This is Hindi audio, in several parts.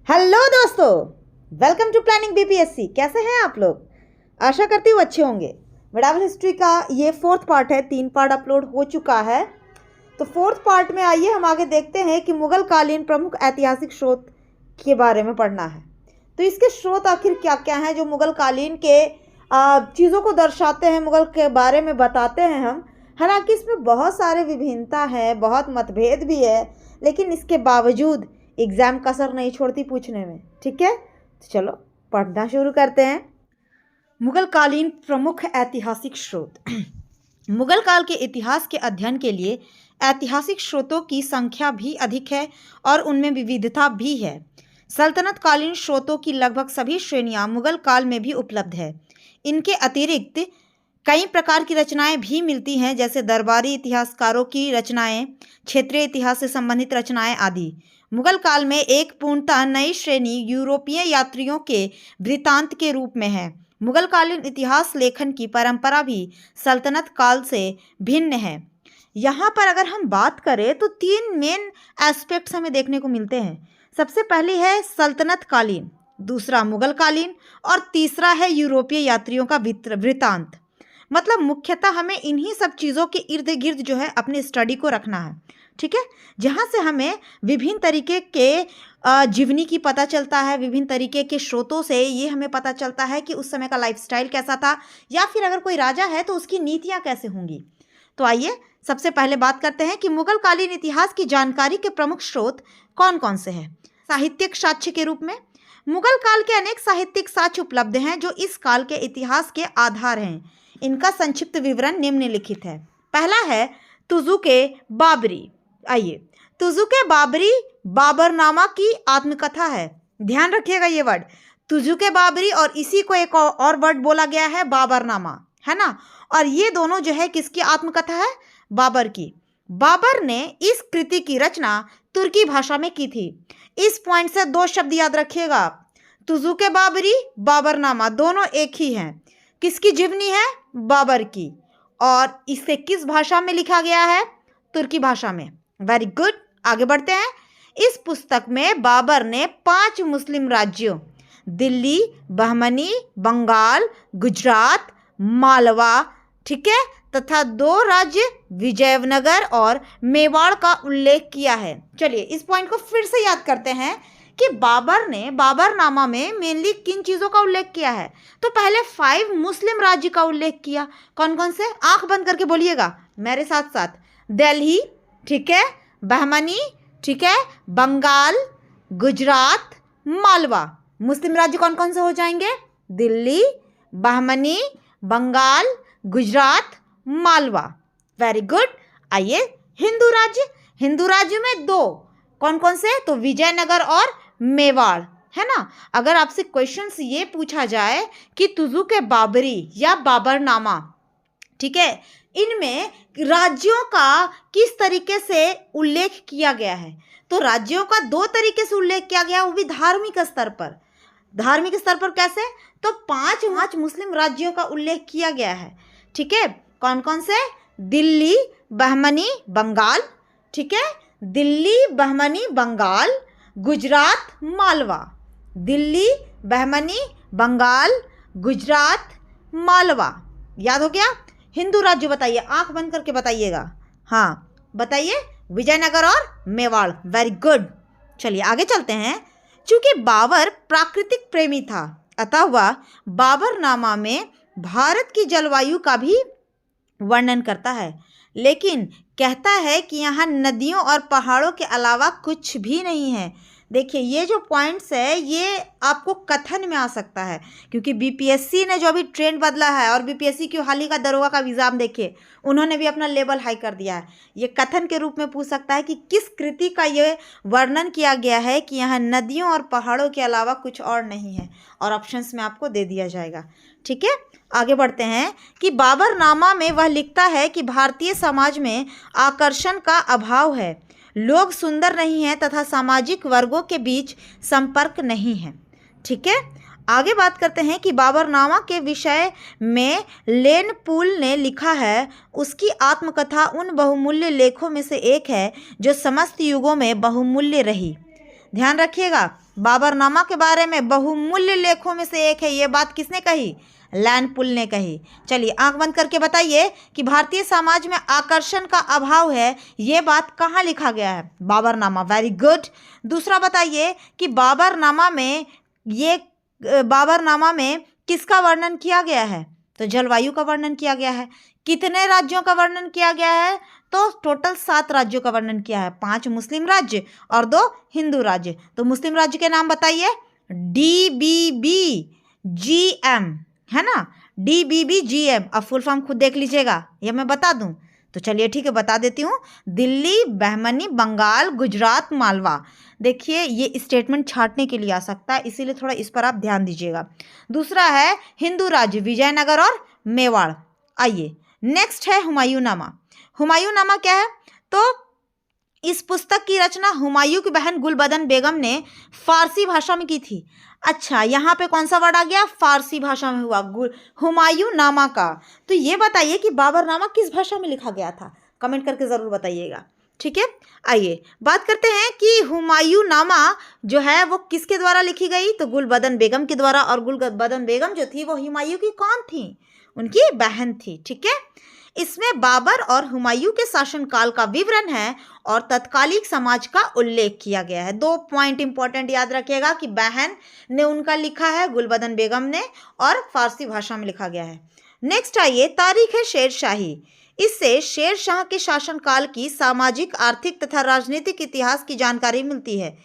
हेलो दोस्तों, वेलकम टू प्लानिंग बीपीएससी। कैसे हैं आप लोग? आशा करती हूँ अच्छे होंगे। मेडावल हिस्ट्री का ये 4th पार्ट है, 3 पार्ट अपलोड हो चुका है। तो 4th पार्ट में आइए हम आगे देखते हैं कि मुगल कालीन प्रमुख ऐतिहासिक स्रोत के बारे में पढ़ना है। तो इसके स्रोत आखिर क्या क्या हैं जो मुगल कालीन के चीज़ों को दर्शाते हैं, मुगल के बारे में बताते हैं हम। हालांकि इसमें बहुत सारे विभिन्नता है, बहुत मतभेद भी है, लेकिन इसके बावजूद एग्ज़ाम कसर नहीं छोड़ती पूछने में। ठीक है, तो चलो पढ़ना शुरू करते हैं। मुगल कालीन प्रमुख ऐतिहासिक स्रोत। मुगल काल के इतिहास के अध्ययन के लिए ऐतिहासिक स्रोतों की संख्या भी अधिक है और उनमें विविधता भी है। सल्तनत कालीन स्रोतों की लगभग सभी श्रेणियां मुगल काल में भी उपलब्ध है। इनके अतिरिक्त कई प्रकार की रचनाएं भी मिलती हैं, जैसे दरबारी इतिहासकारों की रचनाएं, क्षेत्रीय इतिहास से संबंधित रचनाएं आदि। मुगल काल में एक पूर्णतः नई श्रेणी यूरोपीय यात्रियों के वृत्तांत के रूप में है। मुगल कालीन इतिहास लेखन की परंपरा भी सल्तनत काल से भिन्न है। यहाँ पर अगर हम बात करें तो 3 मेन एस्पेक्ट्स हमें देखने को मिलते हैं। सबसे पहली है सल्तनत कालीन, दूसरा मुगल कालीन और तीसरा है यूरोपीय यात्रियों का वृत्तांत। मतलब मुख्यतः हमें इन्हीं सब चीज़ों के इर्द गिर्द जो है अपने स्टडी को रखना है। ठीक है, जहाँ से हमें विभिन्न तरीके के जीवनी की पता चलता है, विभिन्न तरीके के स्रोतों से ये हमें पता चलता है कि उस समय का लाइफस्टाइल कैसा था, या फिर अगर कोई राजा है तो उसकी नीतियाँ कैसे होंगी। तो आइए सबसे पहले बात करते हैं कि मुगल कालीन इतिहास की जानकारी के प्रमुख स्रोत कौन कौन से हैं। साहित्यिक साक्ष्य के रूप में मुगल काल के अनेक साहित्यिक साक्ष्य उपलब्ध हैं जो इस काल के इतिहास के आधार हैं। इनका संक्षिप्त विवरण निम्नलिखित है। पहला है तुजुके बाबरी। आइए, तुजुके बाबरी बाबरनामा की आत्मकथा है। ध्यान रखिएगा ये वर्ड तुजुके बाबरी, और इसी को एक और वर्ड बोला गया है बाबरनामा, है ना। और ये दोनों जो है किसकी आत्मकथा है? बाबर की। बाबर ने इस कृति की रचना तुर्की भाषा में की थी। इस पॉइंट से 2 शब्द याद रखिएगा आप, तुजुके बाबरी, बाबरनामा, दोनों एक ही हैं। किसकी जीवनी है? बाबर की। और इसे किस भाषा में लिखा गया है? तुर्की भाषा में। वेरी गुड, आगे बढ़ते हैं। इस पुस्तक में बाबर ने 5 मुस्लिम राज्यों दिल्ली, बहमनी, बंगाल, गुजरात, मालवा, ठीक है, तथा 2 राज्य विजयनगर और मेवाड़ का उल्लेख किया है। चलिए इस पॉइंट को फिर से याद करते हैं कि बाबर ने बाबरनामा में मेनली किन चीज़ों का उल्लेख किया है। तो पहले 5 मुस्लिम राज्य का उल्लेख किया। कौन कौन से? आंख बंद करके बोलिएगा मेरे साथ साथ। दिल्ली, ठीक है, बहमनी, ठीक है, बंगाल, गुजरात, मालवा। मुस्लिम राज्य कौन कौन से हो जाएंगे? दिल्ली, बहमनी, बंगाल, गुजरात, मालवा। Very good. आइए हिंदू राज्य। हिंदू राज्य में 2, कौन कौन से? तो विजयनगर और मेवाड़, है ना। अगर आपसे क्वेश्चंस ये पूछा जाए कि तुजुके बाबरी या बाबरनामा, ठीक है, इनमें राज्यों का किस तरीके से उल्लेख किया गया है, तो राज्यों का 2 तरीके से उल्लेख किया गया, वो भी धार्मिक स्तर पर। धार्मिक स्तर पर कैसे? तो 5 मुस्लिम राज्यों का उल्लेख किया गया है। ठीक है, कौन कौन से? दिल्ली, बहमनी, बंगाल, ठीक है, दिल्ली, बहमनी, बंगाल, गुजरात, मालवा। दिल्ली, बहमनी, बंगाल, गुजरात, मालवा। याद हो गया? हिंदू राज्य बताइए, आंख बंद करके बताइएगा। हाँ बताइए, विजयनगर और मेवाड़। Very good. चलिए आगे चलते हैं। चूंकि बाबर प्राकृतिक प्रेमी था, अतः वह बाबरनामा में भारत की जलवायु का भी वर्णन करता है, लेकिन कहता है कि यहाँ नदियों और पहाड़ों के अलावा कुछ भी नहीं है। देखिए ये जो पॉइंट्स है ये आपको कथन में आ सकता है, क्योंकि बीपीएससी ने जो अभी ट्रेंड बदला है, और बीपीएससी की हाल ही का दरोगा का एग्जाम देखिए, उन्होंने भी अपना लेवल हाई कर दिया है। ये कथन के रूप में पूछ सकता है कि किस कृति का ये वर्णन किया गया है कि यहाँ नदियों और पहाड़ों के अलावा कुछ और नहीं है, और ऑप्शंस में आपको दे दिया जाएगा। ठीक है, आगे बढ़ते हैं कि बाबरनामा में वह लिखता है कि भारतीय समाज में आकर्षण का अभाव है, लोग सुंदर नहीं हैं तथा सामाजिक वर्गों के बीच संपर्क नहीं है। ठीक है, आगे बात करते हैं कि बाबरनामा के विषय में लेन पूल ने लिखा है, उसकी आत्मकथा उन बहुमूल्य लेखों में से एक है जो समस्त युगों में बहुमूल्य रही। ध्यान रखिएगा, बाबरनामा के बारे में बहुमूल्य लेखों में से एक है। ये बात किसने कही? लैंड ने कही। चलिए आंख बंद करके बताइए कि भारतीय समाज में आकर्षण का अभाव है, ये बात कहाँ लिखा गया है? बाबरनामा। Very good. दूसरा बताइए कि बाबरनामा में किसका वर्णन किया गया है? तो जलवायु का वर्णन किया गया है। कितने राज्यों का वर्णन किया गया है? तो टोटल 7 राज्यों का वर्णन किया है, 5 मुस्लिम राज्य और 2 हिंदू राज्य। तो मुस्लिम राज्य के नाम बताइए। DBBGM, है ना? DBBGM। अब फुल फॉर्म खुद देख लीजिएगा या मैं बता दूं? तो चलिए ठीक है, बता देती हूँ। दिल्ली, बहमनी, बंगाल, गुजरात, मालवा। देखिए ये स्टेटमेंट छांटने के लिए आ सकता है, इसीलिए थोड़ा इस पर आप ध्यान दीजिएगा। दूसरा है हिंदू राज्य, विजयनगर और मेवाड़। आइए नेक्स्ट है हुमायूंनामा। हुमायूंनामा क्या है? तो इस पुस्तक की रचना हुमायूं की बहन गुलबदन बेगम ने फारसी भाषा में की थी। अच्छा, यहाँ पे कौन सा वर्ड आ गया? फारसी भाषा में हुआ हुमायूंनामा का। तो ये बताइए कि बाबरनामा किस भाषा में लिखा गया था? कमेंट करके ज़रूर बताइएगा, ठीक है। आइए बात करते हैं कि हुमायूंनामा जो है वो किसके द्वारा लिखी गई? तो गुलबदन बेगम के द्वारा। और गुलबदन बेगम जो थी वो हुमायूं की कौन थी? उनकी बहन थी, ठीक है। इसमें बाबर और हुमायूं के शासनकाल का विवरण है और तत्कालीन समाज का उल्लेख किया गया है। 2 पॉइंट इंपॉर्टेंट याद रखिएगा कि बहन ने उनका लिखा है, गुलबदन बेगम ने, और फारसी भाषा में लिखा गया है। नेक्स्ट आइए, तारीख है शेरशाही। इससे शेर शाह के शासनकाल की सामाजिक, आर्थिक तथा राजनीतिक इतिहास की जानकारी मिलती है।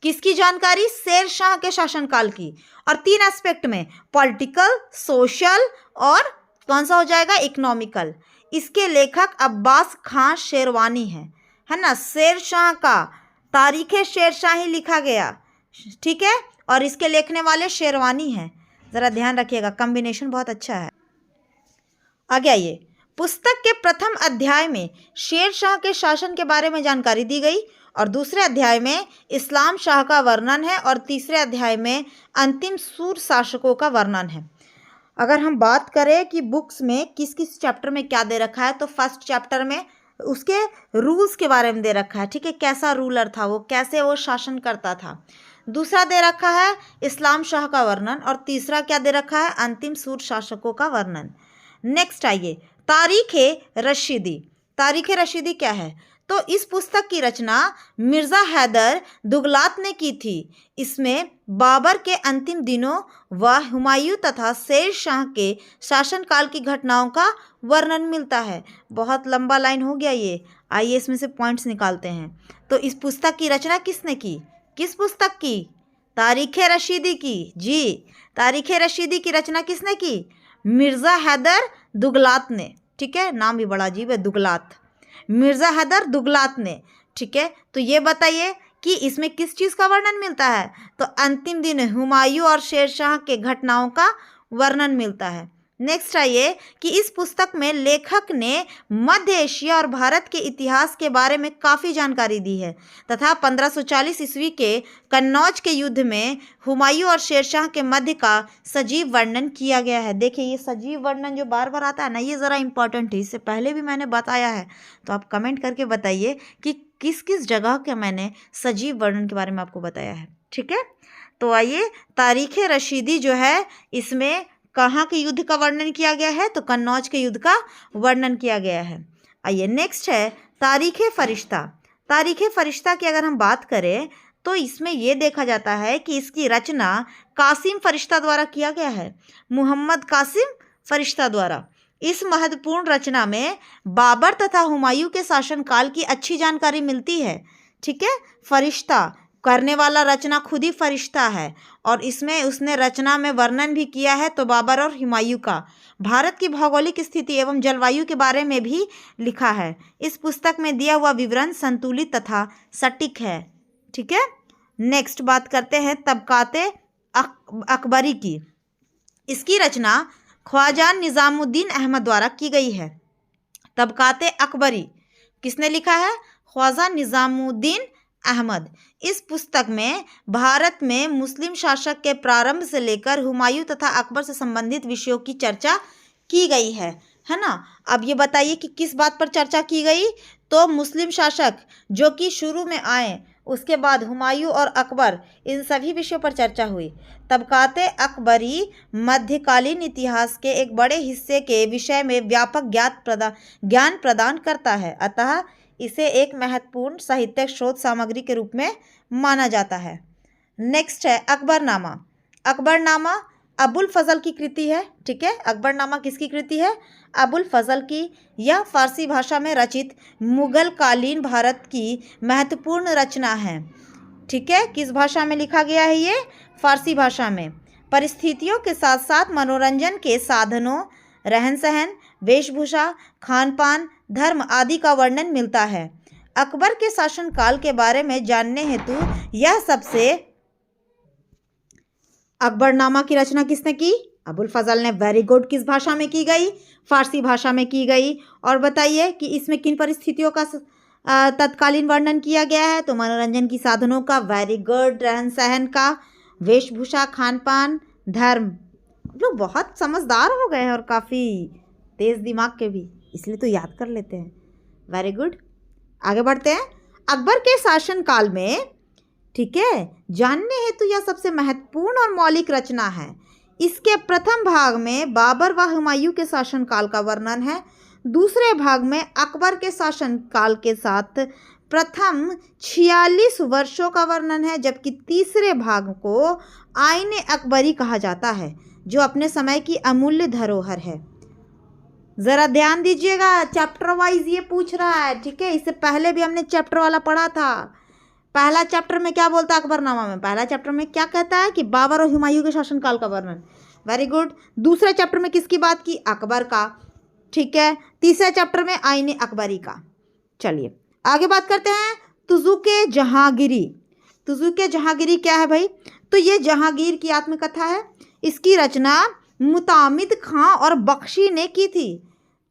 किसकी जानकारी? शेर शाह के शासनकाल की। और 3 एस्पेक्ट में, पॉलिटिकल, सोशल और कौन सा हो जाएगा? इकोनॉमिकल। इसके लेखक अब्बास खां शेरवानी है ना। शेर शाह का तारीख़ शेरशाही लिखा गया, ठीक है, और इसके लिखने वाले शेरवानी हैं। ज़रा ध्यान रखिएगा, कॉम्बिनेशन बहुत अच्छा है। आगे आइए, पुस्तक के प्रथम अध्याय में शेर शाह के शासन के बारे में जानकारी दी गई और दूसरे अध्याय में इस्लाम शाह का वर्णन है और तीसरे अध्याय में अंतिम सूर शासकों का वर्णन है। अगर हम बात करें कि बुक्स में किस किस चैप्टर में क्या दे रखा है, तो फर्स्ट चैप्टर में उसके रूल्स के बारे में दे रखा है, ठीक है, कैसा रूलर था वो, कैसे वो शासन करता था। दूसरा दे रखा है इस्लाम शाह का वर्णन और तीसरा क्या दे रखा है? अंतिम सूर शासकों का वर्णन। नेक्स्ट आइए, तारीख़ रशीदी। तारीख़ रशीदी क्या है? तो इस पुस्तक की रचना मिर्ज़ा हैदर दुगलात ने की थी। इसमें बाबर के अंतिम दिनों व हुमायूं तथा शेर शाह के शासनकाल की घटनाओं का वर्णन मिलता है। बहुत लंबा लाइन हो गया ये। आइए इसमें से पॉइंट्स निकालते हैं। तो इस पुस्तक की रचना किसने की? किस पुस्तक की? तारीख़ रशीदी की। जी, तारीख़ रशीदी की रचना किसने की? मिर्ज़ा हैदर दुगलात ने, ठीक है, नाम भी बड़ा अजीब है, दुगलात, मिर्ज़ा हैदर दुगलात ने, ठीक है। तो ये बताइए कि इसमें किस चीज़ का वर्णन मिलता है? तो अंतिम दिन हुमायूं और शेर शाह के घटनाओं का वर्णन मिलता है। नेक्स्ट आइए कि इस पुस्तक में लेखक ने मध्य एशिया और भारत के इतिहास के बारे में काफ़ी जानकारी दी है तथा 1540 ईस्वी के कन्नौज के युद्ध में हुमायूं और शेरशाह के मध्य का सजीव वर्णन किया गया है। देखिए ये सजीव वर्णन जो बार बार आता है ना, ये ज़रा इम्पॉर्टेंट है, इससे पहले भी मैंने बताया है, तो आप कमेंट करके बताइए कि किस किस जगह के मैंने सजीव वर्णन के बारे में आपको बताया है, ठीक है। तो आइए, तारीख़ रशीदी जो है इसमें कहाँ के युद्ध का वर्णन किया गया है? तो कन्नौज के युद्ध का वर्णन किया गया है। आइए नेक्स्ट है तारीख़ फरिश्ता। तारीख़ फरिश्ता की अगर हम बात करें तो इसमें यह देखा जाता है कि इसकी रचना कासिम फरिश्ता द्वारा किया गया है, मोहम्मद कासिम फरिश्ता द्वारा। इस महत्वपूर्ण रचना में बाबर तथा हुमायूं के शासनकाल की अच्छी जानकारी मिलती है, ठीक है। फरिश्ता करने वाला रचना खुद ही फरिश्ता है और इसमें उसने रचना में वर्णन भी किया है तो बाबर और हुमायूं का। भारत की भौगोलिक स्थिति एवं जलवायु के बारे में भी लिखा है। इस पुस्तक में दिया हुआ विवरण संतुलित तथा सटीक है, ठीक है। नेक्स्ट बात करते हैं तबकाते अकबरी की। इसकी रचना ख्वाजा निज़ामुद्दीन अहमद द्वारा की गई है। तबकाते अकबरी किसने लिखा है? ख्वाजा निज़ामुद्दीन अहमद। इस पुस्तक में भारत में मुस्लिम शासक के प्रारंभ से लेकर हुमायूं तथा अकबर से संबंधित विषयों की चर्चा की गई है ना। अब ये बताइए कि किस बात पर चर्चा की गई? तो मुस्लिम शासक जो कि शुरू में आए उसके बाद हुमायूं और अकबर, इन सभी विषयों पर चर्चा हुई। तबकाते अकबरी मध्यकालीन इतिहास के एक बड़े हिस्से के विषय में व्यापक ज्ञान प्रदान करता है, अतः इसे एक महत्वपूर्ण साहित्यिक स्रोत सामग्री के रूप में माना जाता है। नेक्स्ट है अकबरनामा। अकबरनामा अबुल फजल की कृति है। ठीक है, अकबरनामा किसकी कृति है? अबुल फजल की। यह फारसी भाषा में रचित मुगल कालीन भारत की महत्वपूर्ण रचना है। ठीक है, किस भाषा में लिखा गया है ये? फारसी भाषा में। परिस्थितियों के साथ साथ मनोरंजन के साधनों, रहन सहन, वेशभूषा, खान पान, धर्म आदि का वर्णन मिलता है। अकबर के शासनकाल के बारे में जानने हेतु यह सबसे अकबरनामा की रचना किसने की? अबुल फजल ने। Very good. किस भाषा में की गई? फारसी भाषा में की गई। और बताइए कि इसमें किन परिस्थितियों का तत्कालीन वर्णन किया गया है? तो मनोरंजन की साधनों का, वेरी गुड, रहन सहन का, वेशभूषा, खान पान, धर्म। लोग बहुत समझदार हो गए हैं और काफ़ी तेज दिमाग के भी, इसलिए तो याद कर लेते हैं। वेरी गुड, आगे बढ़ते हैं। अकबर के शासनकाल में, ठीक है, जानने हेतु यह सबसे महत्वपूर्ण और मौलिक रचना है। इसके प्रथम भाग में बाबर व हुमायूं के शासनकाल का वर्णन है। दूसरे भाग में अकबर के शासनकाल के साथ प्रथम 46 वर्षों का वर्णन है, जबकि तीसरे भाग को आईने अकबरी कहा जाता है, जो अपने समय की अमूल्य धरोहर है। ज़रा ध्यान दीजिएगा, चैप्टर वाइज ये पूछ रहा है। ठीक है, इससे पहले भी हमने चैप्टर वाला पढ़ा था। पहला चैप्टर में क्या बोलता है अकबरनामा में? पहला चैप्टर में क्या कहता है कि बाबर और हुमायूं के शासनकाल का वर्णन। Very good. दूसरे चैप्टर में किसकी बात की? अकबर का। ठीक है, तीसरे चैप्टर में आईने अकबरी का। चलिए आगे बात करते हैं। तुजुके जहांगीरी। तुजुके जहांगीरी क्या है भाई? तो ये जहांगीर की आत्मकथा है। इसकी रचना मुतामिद खां और बख्शी ने की थी।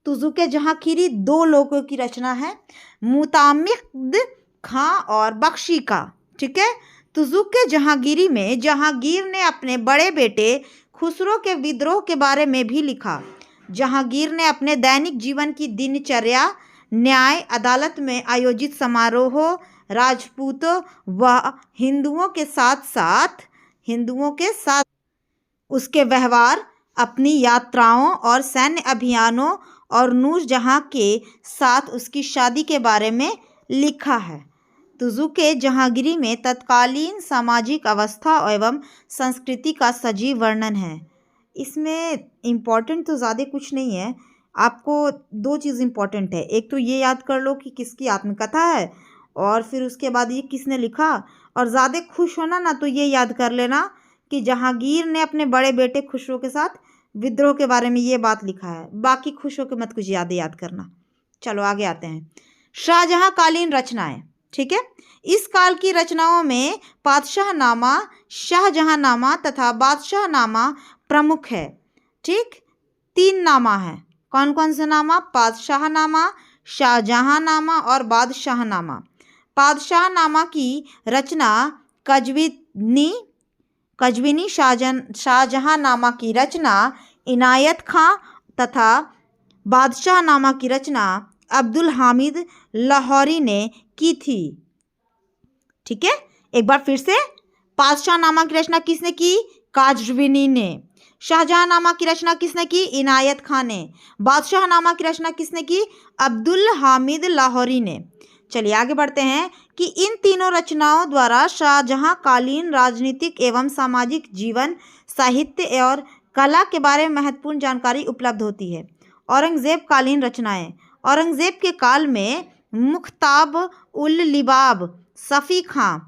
तुजुके जहांगीरी दो लोगों की रचना है, मुतामिद खां और बख्शी का। ठीक है, तुजुके जहांगीरी में जहांगीर ने अपने बड़े बेटे खुसरो के विद्रोह के बारे में भी लिखा। जहांगीर ने अपने दैनिक जीवन की दिनचर्या, न्याय अदालत में आयोजित समारोहों, राजपूतों व हिंदुओं के साथ उसके व्यवहार, अपनी यात्राओं और सैन्य अभियानों और नूरजहां के साथ उसकी शादी के बारे में लिखा है। तुजुके जहांगीरी में तत्कालीन सामाजिक अवस्था एवं संस्कृति का सजीव वर्णन है। इसमें इम्पॉर्टेंट तो ज़्यादा कुछ नहीं है, आपको दो चीज़ इम्पॉर्टेंट है। एक तो ये याद कर लो कि किसकी आत्मकथा है, और फिर उसके बाद ये किसने लिखा। और ज़्यादा खुश होना ना तो ये याद कर लेना कि जहांगीर ने अपने बड़े बेटे खुसरो के साथ विद्रोह के बारे में ये बात लिखा है। बाकी खुश होकर मत कुछ याद करना। चलो आगे आते हैं। शाहजहां कालीन रचनाएं। ठीक है, इस काल की रचनाओं में पातशाहनामा, शाहजहांनामा तथा बादशाहनामा प्रमुख है। ठीक, 3 नामा है। कौन कौन से नामा? पातशाहनामा, शाहजहांनामा और बादशाहनामा। पातशाहनामा की रचना कजविनी, शाहजहांनामा की रचना इनायत खां तथा बादशाहनामा की रचना अब्दुल हामिद लाहौरी ने की थी। ठीक है, एक बार फिर से, पातशाहनामा की रचना किसने की? काजविनी ने। शाहजहांनामा की रचना किसने की? इनायत खां ने। बादशाहनामा की रचना किसने की? अब्दुल हामिद लाहौरी ने। चलिए आगे बढ़ते हैं कि इन तीनों रचनाओं द्वारा शाहजहां कालीन राजनीतिक एवं सामाजिक जीवन, साहित्य और कला के बारे में महत्वपूर्ण जानकारी उपलब्ध होती है। औरंगजेब कालीन रचनाएं। औरंगजेब के काल में मुख्ताब उल लिबाब सफ़ी खां,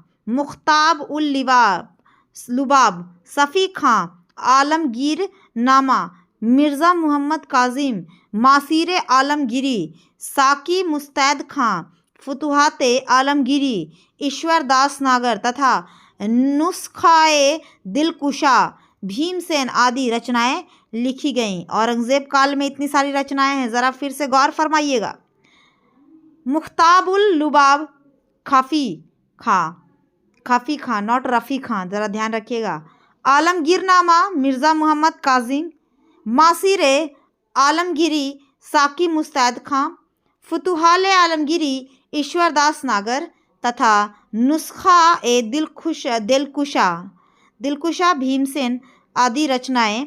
सफ़ी खां, आलमगीर नामा, मिर्ज़ा मोहम्मद काजिम, मासीर आलमगिरी, साकी मुस्तैद खां, फुतुहाते आलमगिरी, ईश्वर दास नागर तथा नुस्खाए दिलकुशा, भीमसेन आदि रचनाएं लिखी गईं। औरंगजेब काल में इतनी सारी रचनाएं हैं, ज़रा फिर से गौर फरमाइएगा। मुख्ताबुल लुबाब खाफी खां, नॉट रफ़ी खां, ज़रा ध्यान रखिएगा। आलमगीरनामा मिर्ज़ा मोहम्मद काजिम, मासीर आलमगिरी साकी मुस्तैद खां, फुतुहाल आलमगिरी ईश्वर दास नागर, तथा नुस्खा ए दिलकुशा भीमसेन आदि रचनाएं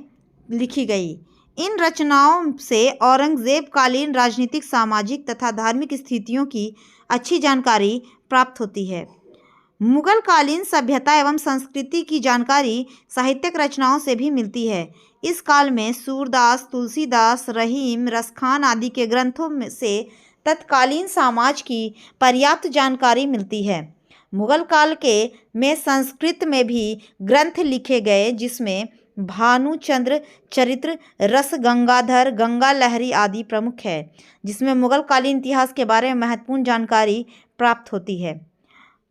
लिखी गई। इन रचनाओं से औरंगजेब कालीन राजनीतिक, सामाजिक तथा धार्मिक स्थितियों की अच्छी जानकारी प्राप्त होती है। मुगल कालीन सभ्यता एवं संस्कृति की जानकारी साहित्यिक रचनाओं से भी मिलती है। इस काल में सूरदास, तुलसीदास, रहीम, रसखान आदि के ग्रंथों से तत्कालीन समाज की पर्याप्त जानकारी मिलती है। मुगल काल के में संस्कृत में भी ग्रंथ लिखे गए, जिसमें भानुचंद्र चरित्र, रस गंगाधर, गंगा लहरी आदि प्रमुख है, जिसमें मुगल कालीन इतिहास के बारे में महत्वपूर्ण जानकारी प्राप्त होती है।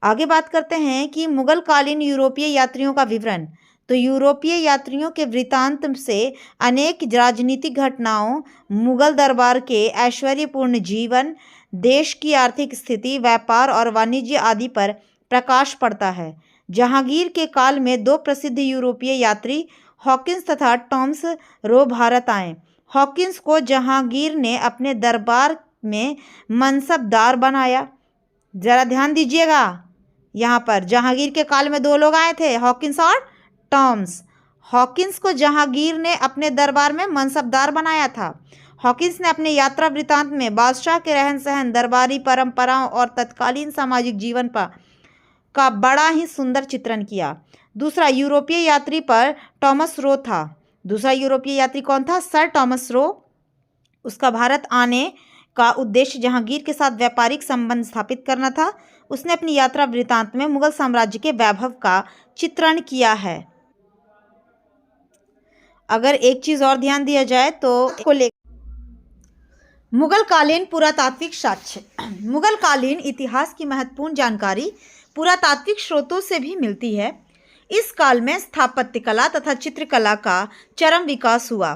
आगे बात करते हैं कि मुगल कालीन यूरोपीय यात्रियों का विवरण। तो यूरोपीय यात्रियों के वृत्तांत से अनेक राजनीतिक घटनाओं, मुगल दरबार के ऐश्वर्यपूर्ण जीवन, देश की आर्थिक स्थिति, व्यापार और वाणिज्य आदि पर प्रकाश पड़ता है। जहांगीर के काल में दो प्रसिद्ध यूरोपीय यात्री हॉकिंस तथा टॉमस रो भारत आए। हॉकिंस को जहांगीर ने अपने दरबार में मनसबदार बनाया। जरा ध्यान दीजिएगा, यहाँ पर जहांगीर के काल में दो लोग आए थे, हॉकिंस और टॉमस। हॉकिंस को जहांगीर ने अपने दरबार में मनसबदार बनाया था। हॉकिंस ने अपने यात्रा वृत्तांत में बादशाह के रहन सहन, दरबारी परंपराओं और तत्कालीन सामाजिक जीवन का बड़ा ही सुंदर चित्रण किया। दूसरा यूरोपीय यात्री पर टॉमस रो था। दूसरा यूरोपीय यात्री कौन था? Sir Thomas Roe. उसका भारत आने का उद्देश्य जहांगीर के साथ व्यापारिक संबंध स्थापित करना था। उसने अपनी यात्रा वृत्तांत में मुगल साम्राज्य के वैभव का चित्रण किया है। अगर एक चीज और ध्यान दिया जाए तो मुगल कालीन पुरातात्विक साक्ष्य। मुगल कालीन इतिहास की महत्वपूर्ण जानकारी पुरातात्विक स्रोतों से भी मिलती है। इस काल में स्थापत्य कला तथा चित्रकला का चरम विकास हुआ।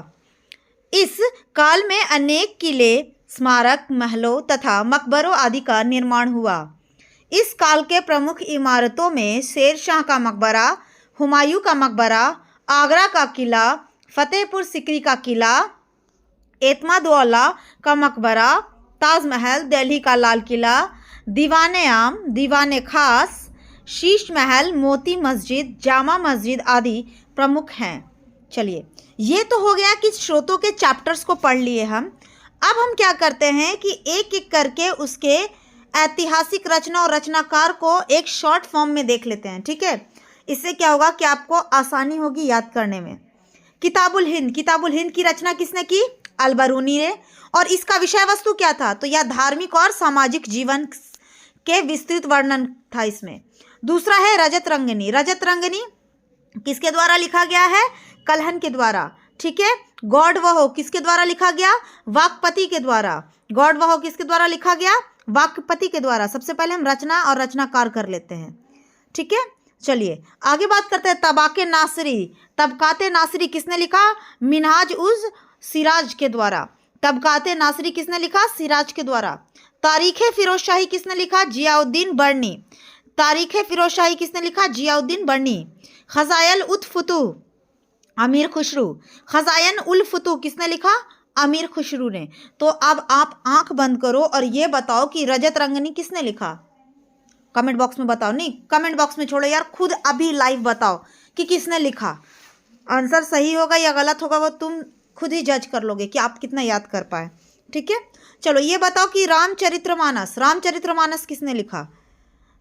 इस काल में अनेक किले, स्मारक, महलों तथा मकबरों आदि का निर्माण हुआ। इस काल के प्रमुख इमारतों में शेर शाह का मकबरा, हुमायूं का मकबरा, आगरा का किला, फतेहपुर सिकरी का किला, एतमादुद्दौला का मकबरा, ताजमहल, दिल्ली का लाल किला, दीवाने आम, दीवाने खास, शीश महल, मोती मस्जिद, जामा मस्जिद आदि प्रमुख हैं। चलिए, ये तो हो गया कि स्रोतों के चैप्टर्स को पढ़ लिए हम। अब हम क्या करते हैं कि एक एक करके उसके ऐतिहासिक रचना और रचनाकार को एक शॉर्ट फॉर्म में देख लेते हैं। ठीक है, इससे क्या होगा कि आपको आसानी होगी याद करने में। किताबुल हिंद की रचना किसने की? अलबरूनी ने। और इसका विषय वस्तु क्या था? तो यह धार्मिक और सामाजिक जीवन के विस्तृत वर्णन था इसमें। दूसरा है रजत रंगनी किसके द्वारा लिखा गया है? कल्हन के द्वारा। ठीक है। गॉड वह किसके द्वारा लिखा गया? वाकपति के द्वारा। गॉड वह किसके द्वारा लिखा गया? वाकपति के द्वारा। सबसे पहले हम रचना और रचनाकार कर लेते हैं। ठीक है, चलिए आगे बात करते हैं। तबकाते नासिरी किसने लिखा? मिनहाज उज सिराज के द्वारा। तबकाते नासिरी किसने लिखा? सिराज के द्वारा। तारीखे फिरोजशाही किसने लिखा? जियाउद्दीन बर्नी। तारीखे फिरोजशाही किसने लिखा? जियाउद्दीन बर्नी। खजायल उत फुतूह अमीर खुसरू। खजायन उल फुतूह किसने लिखा? अमीर खुसरू ने। तो अब आप आंख बंद करो और ये बताओ कि रजत रंगनी किसने लिखा? कमेंट बॉक्स में बताओ। नहीं, कमेंट बॉक्स में छोड़ो यार, खुद अभी लाइव बताओ कि किसने लिखा। आंसर सही होगा या गलत होगा वो तुम खुद ही जज कर लोगे कि आप कितना याद कर पाए। ठीक है, चलो ये बताओ कि रामचरितमानस किसने लिखा?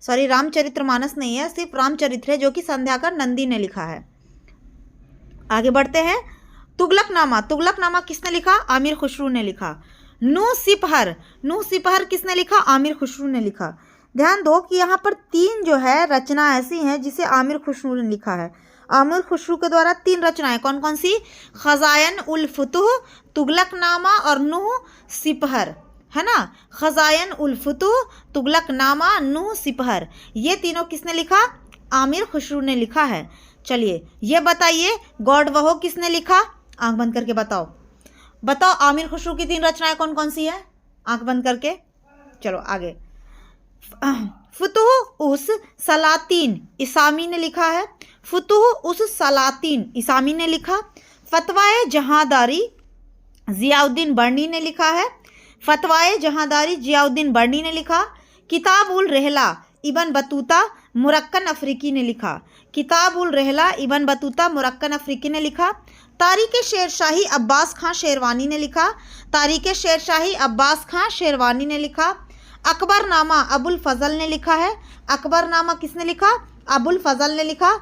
सॉरी, रामचरितमानस नहीं है, सिर्फ रामचरित्र है, जो कि संध्याकर नंदी ने लिखा है। आगे बढ़ते हैं। तुगलकनामा किसने लिखा? आमिर खुसरू ने लिखा। नूह सिपहर किसने लिखा? आमिर खुसरू ने लिखा। ध्यान दो कि यहाँ पर तीन जो है रचना ऐसी हैं जिसे आमिर खुसरू ने लिखा है। आमिर खुसरू के द्वारा तीन रचनाएं कौन कौन सी? खजायन उल फुतूह, तुगलकनामा और नूह सिपहर, है ना। खजायन उल फुतूह, तुगलकनामा, नूह सिपहर, ये तीनों किसने लिखा? आमिर खुसरू ने लिखा है। चलिए ये बताइए गॉड वह किसने लिखा? आंख बंद करके बताओ आमिर खुसरू की तीन रचनाएं कौन कौन सी है? आंख बंद करके। चलो आगे। फुतूह उस सलातीन इसामी ने लिखा है। फुतूह उस सलातीन इसामी ने लिखा। फतवाए जहांदारी जियाउद्दीन बर्नी ने लिखा है। फतवाए जहांदारी जियाउद्दीन बर्नी ने लिखा। किताब उल रहला इब्न बतूता मुरक्कन अफ्रीकी ने लिखा। किताब उल रहला इब्न बतूता मुरक्कन अफ्रीकी ने लिखा। तारीख शेरशाही अब्बास खां शेरवानी ने लिखा। तारीख शेरशाही अब्बास खां शेरवानी ने लिखा। अकबरनामा अबुल फजल ने लिखा है। अकबरनामा किसने लिखा? अबुल फजल ने लिखा।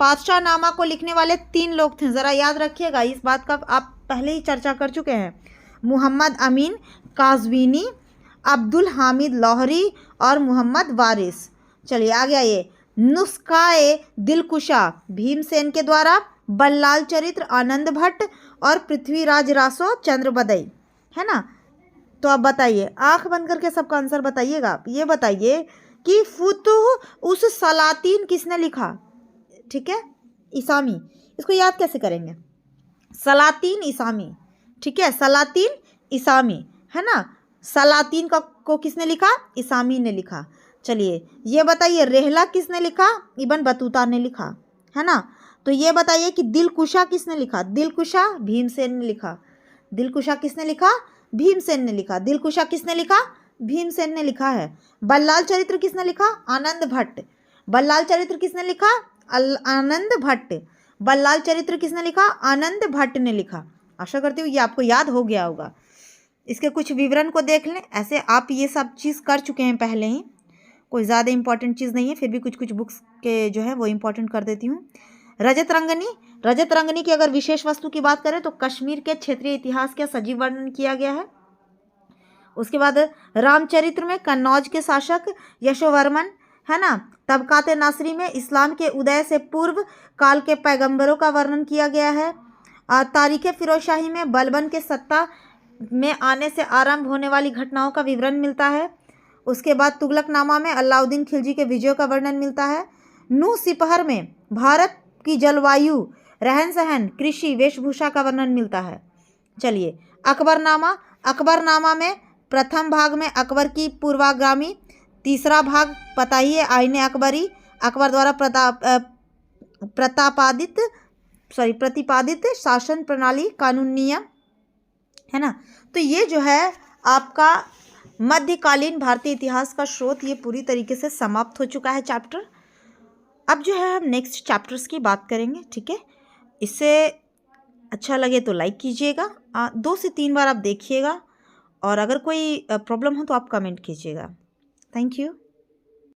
पातशाहनामा को लिखने वाले 3 लोग थे, ज़रा याद रखिएगा, इस बात का आप पहले ही चर्चा कर चुके हैं। मुहम्मद अमीन काज़वीनी, अब्दुल हामिद लाहौरी और मोहम्मद वारिस। चलिए आगे आइए। नुस्खाए दिलकुशा भीमसेन के द्वारा, बल्लाल चरित्र आनंद भट्ट और पृथ्वीराज रासो चंद्रबदई, है ना। तो अब बताइए, आंख बंद करके सबका आंसर बताइएगा आप। ये बताइए कि फुतुह उस सलातीन किसने लिखा? ठीक है, इसामी। इसको याद कैसे करेंगे? सलातीन इसामी, ठीक है, सलातीन इसामी, है ना। सलातीन को किसने लिखा? इसामी ने लिखा। चलिए ये बताइए, रहला किसने लिखा? इब्न बतूता ने लिखा, है ना। तो ये बताइए कि दिलकुशा किसने लिखा? दिलकुशा भीमसेन ने लिखा। दिलकुशा किसने लिखा? भीमसेन ने लिखा। दिलकुशा किसने लिखा? भीमसेन ने लिखा है। बल्लाल चरित्र किसने लिखा? आनंद भट्ट। बल्लाल चरित्र किसने लिखा? आनंद भट्ट। बल्लाल चरित्र किसने लिखा? आनंद भट्ट ने लिखा। आशा करती हूँ ये आपको याद हो गया होगा। इसके कुछ विवरण को देख लें। ऐसे आप ये सब चीज़ कर चुके हैं पहले ही, कोई ज़्यादा इंपॉर्टेंट चीज़ नहीं है, फिर भी कुछ कुछ बुक्स के जो है वो इंपॉर्टेंट कर देती हूँ। रजत रंगनी, रजत रंगनी की अगर विशेष वस्तु की बात करें तो कश्मीर के क्षेत्रीय इतिहास का सजीव वर्णन किया गया है। उसके बाद रामचरित्र में कन्नौज के शासक यशोवर्मन, है ना। तबकात नासरी में इस्लाम के उदय से पूर्व काल के पैगंबरों का वर्णन किया गया है। तारीख फिरोजशाही में बलबन के सत्ता में आने से आरंभ होने वाली घटनाओं का विवरण मिलता है। उसके बाद तुगलकनामा में अलाउद्दीन खिलजी के विजयों का वर्णन मिलता है। नूह सिपहर में भारत की जलवायु, रहन सहन, कृषि, वेशभूषा का वर्णन मिलता है। चलिए अकबरनामा, अकबरनामा में प्रथम भाग में अकबर की पूर्वागामी, तीसरा भाग पता ही है आईने अकबरी, अकबर द्वारा प्रतिपादित शासन प्रणाली, कानून नियम, है ना। तो ये जो है आपका मध्यकालीन भारतीय इतिहास का स्रोत ये पूरी तरीके से समाप्त हो चुका है चैप्टर। अब जो है हम नेक्स्ट चैप्टर्स की बात करेंगे, ठीक है। इससे अच्छा लगे तो लाइक कीजिएगा, 2 से 3 बार आप देखिएगा, और अगर कोई प्रॉब्लम हो तो आप कमेंट कीजिएगा। Thank you.